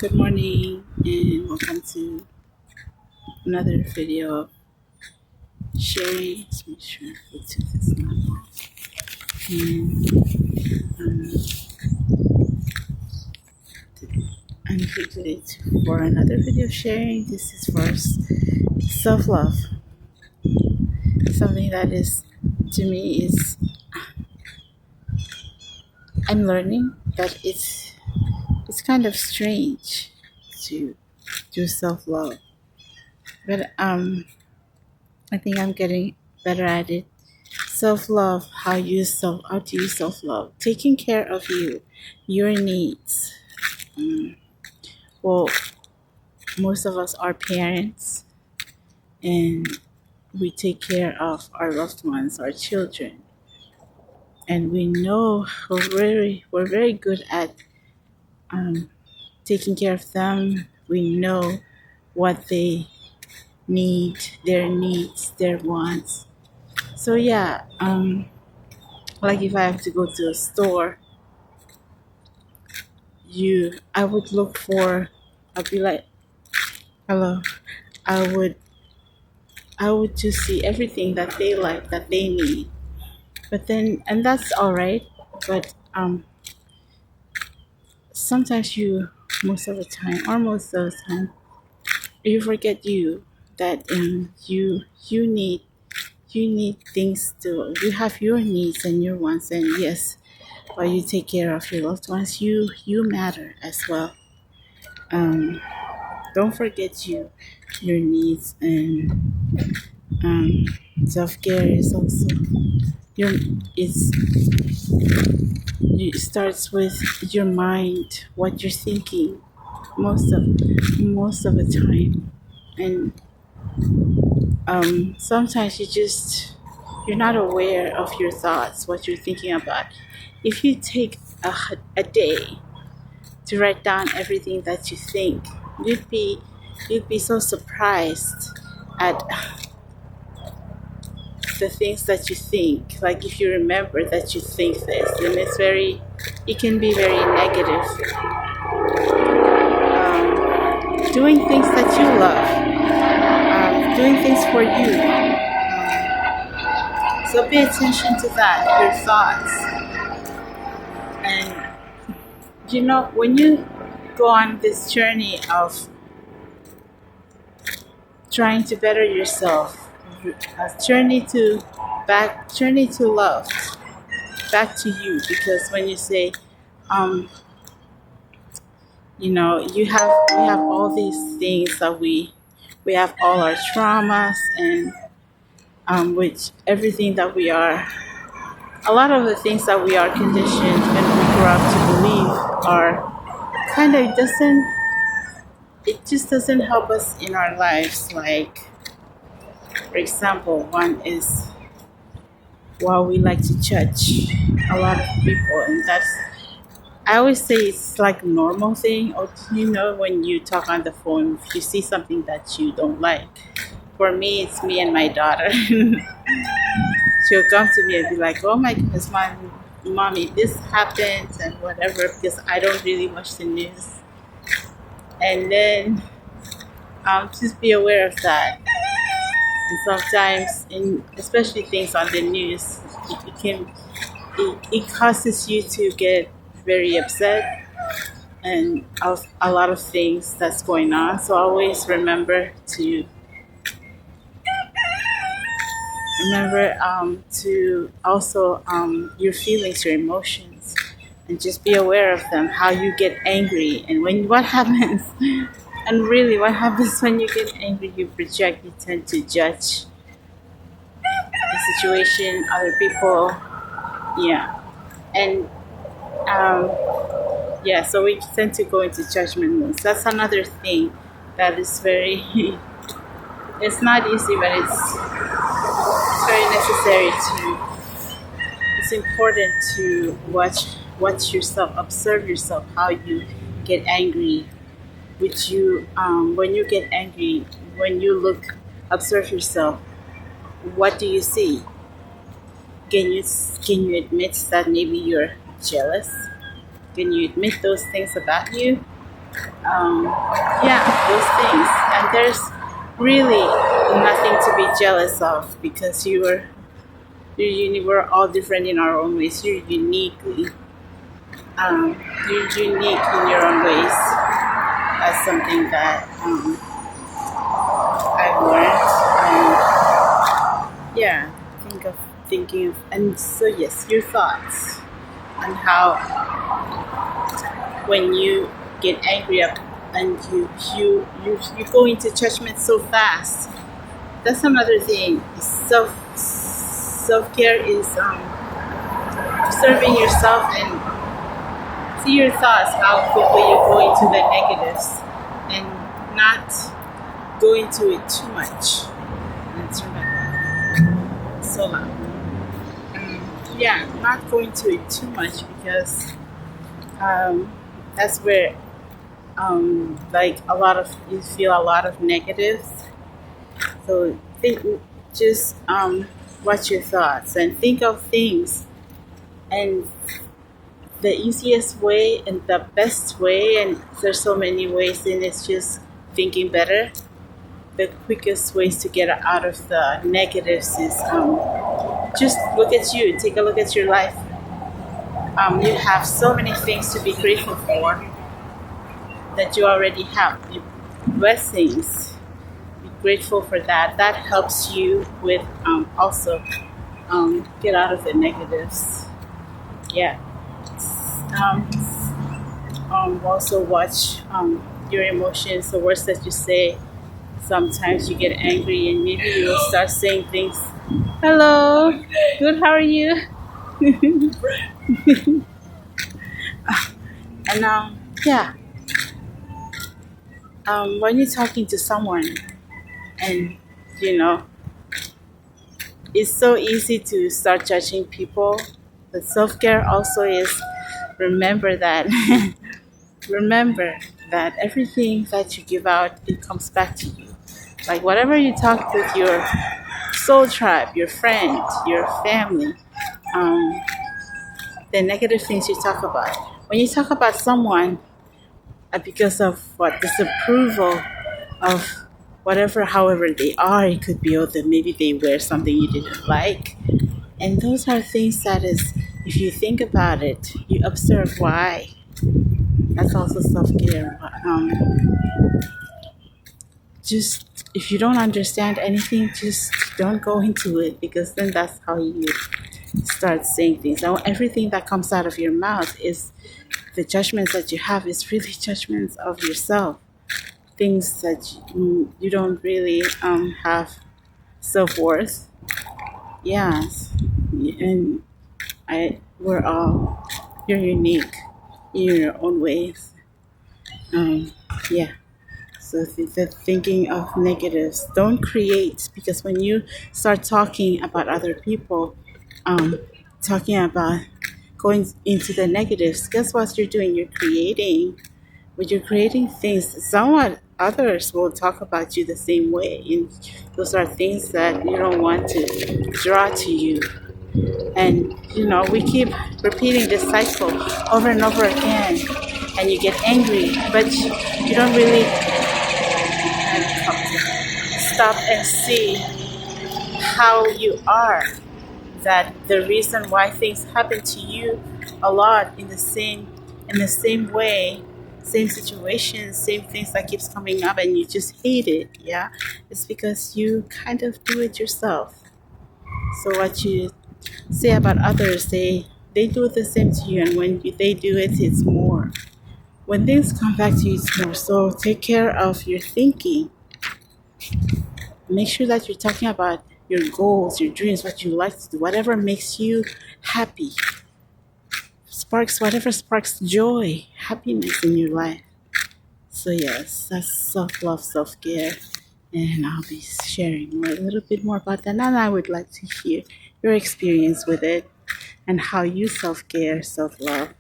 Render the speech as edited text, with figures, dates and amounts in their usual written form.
Good morning and welcome to another video of sharing. Let's make sure Bluetooth is not off. And I'm here today for another video of sharing. This is for self love. Something that is to me is I'm learning that it's kind of strange to do self love, but I think I'm getting better at it. Self love, how to use self love, taking care of your needs. Mm, well, most of us are parents, and we take care of our loved ones, our children, and we know we're very good at um, taking care of them. We know what they need, their needs, their wants. So yeah, like if I have to go to a store, I would look for. I'd be like, hello. I would I would just see everything that they like, that they need. But then, and that's all right. But sometimes most of the time, or most of the time, you forget that you need things to. You have your needs and your wants, and yes, while you take care of your loved ones, you matter as well. Um, don't forget your needs, and um, self care is also your is it starts with your mind, what you're thinking most of the time. And sometimes you're not aware of your thoughts, what you're thinking about. If you take a day to write down everything that you think, you'd be so surprised at the things that you think. Like if you remember that you think this, then it can be very negative. Doing things that you love, doing things for you. So pay attention to that, your thoughts. And when you go on this journey of trying to better yourself, a journey to love, back to you. Because when you say, we have all these things that we have all our traumas, and which everything that we are, a lot of the things that we are conditioned when we grow up to believe are kind of it just doesn't help us in our lives. Like, for example, one is, while we like to judge a lot of people, and I always say it's like a normal thing. Or when you talk on the phone, if you see something that you don't like. For me, it's me and my daughter. She'll come to me and be like, "Oh my goodness, mommy, this happened," and whatever, because I don't really watch the news. And then just be aware of that. And sometimes, especially things on the news, it causes you to get very upset, and of a lot of things that's going on. So always remember to also your feelings, your emotions, and just be aware of them. How you get angry, and what happens, and really what happens when you get angry. You project. You tend to judge the situation, other people. Yeah, and um, yeah. So we tend to go into judgment modes. That's another thing that is very. It's not easy, but it's very necessary to. It's important to watch yourself, observe yourself, how you get angry. Which you when you get angry, when you observe yourself, what do you see? Can you admit that maybe you're jealous? Can you admit those things about you? um, yeah, those things. And there's really nothing to be jealous of because we're all different in our own ways. Um, you're unique in your own ways. That's something that I've learned. And yeah, thinking of, and so yes, your thoughts on how when you get angry up and you go into judgment so fast. That's another thing. Self care is observing yourself and see your thoughts, how quickly you go into the negatives, and not go into it too much. Let's remember. So yeah, not go into it too much because that's where like a lot of you feel a lot of negatives. So think, just watch your thoughts and think of things, and the easiest way and the best way, and there's so many ways, and it's just thinking better. The quickest ways to get out of the negatives is just look at you, take a look at your life. You have so many things to be grateful for that you already have. Blessings. Be grateful for that. That helps you with also get out of the negatives. Yeah. Um, Also watch your emotions, the words that you say. Sometimes you get angry and maybe you'll start saying things. Hello, good, how are you? And yeah, when you're talking to someone and you know, it's so easy to start judging people. But self care also is remember that remember that everything that you give out, it comes back to you. Like whatever you talk with your soul tribe, your friend, your family, um, the negative things you talk about. When you talk about someone because of what disapproval of whatever, however they are, it could be, oh, that maybe they wear something you didn't like, and those are things that is, if you think about it, you observe why. That's also self care. Just if you don't understand anything, just don't go into it because then that's how you start saying things. Now, everything that comes out of your mouth is the judgments that you have is really judgments of yourself. Things that you don't really have self worth. Yes, and we're all you're unique in your own ways. Um, yeah. So the thinking of negatives, don't create, because when you start talking about other people, um, talking about going into the negatives, guess what you're doing? You're creating. When you're creating things, somewhat others will talk about you the same way, and those are things that you don't want to draw to you. And we keep repeating this cycle over and over again, and you get angry, but you don't really stop and see how you are, that the reason why things happen to you a lot in the same way, same situations, same things that keeps coming up, and you just hate it. Yeah, it's because you kind of do it yourself. So what you say about others, they do the same to you, and when they do it, it's more. When things come back to you, it's more. So take care of your thinking. Make sure that you're talking about your goals, your dreams, what you like to do, whatever makes you happy, sparks whatever sparks joy, happiness in your life. So yes, that's self-love, self-care, and I'll be sharing a little bit more about that. And I would like to hear your experience with it and how you self-care, self-love.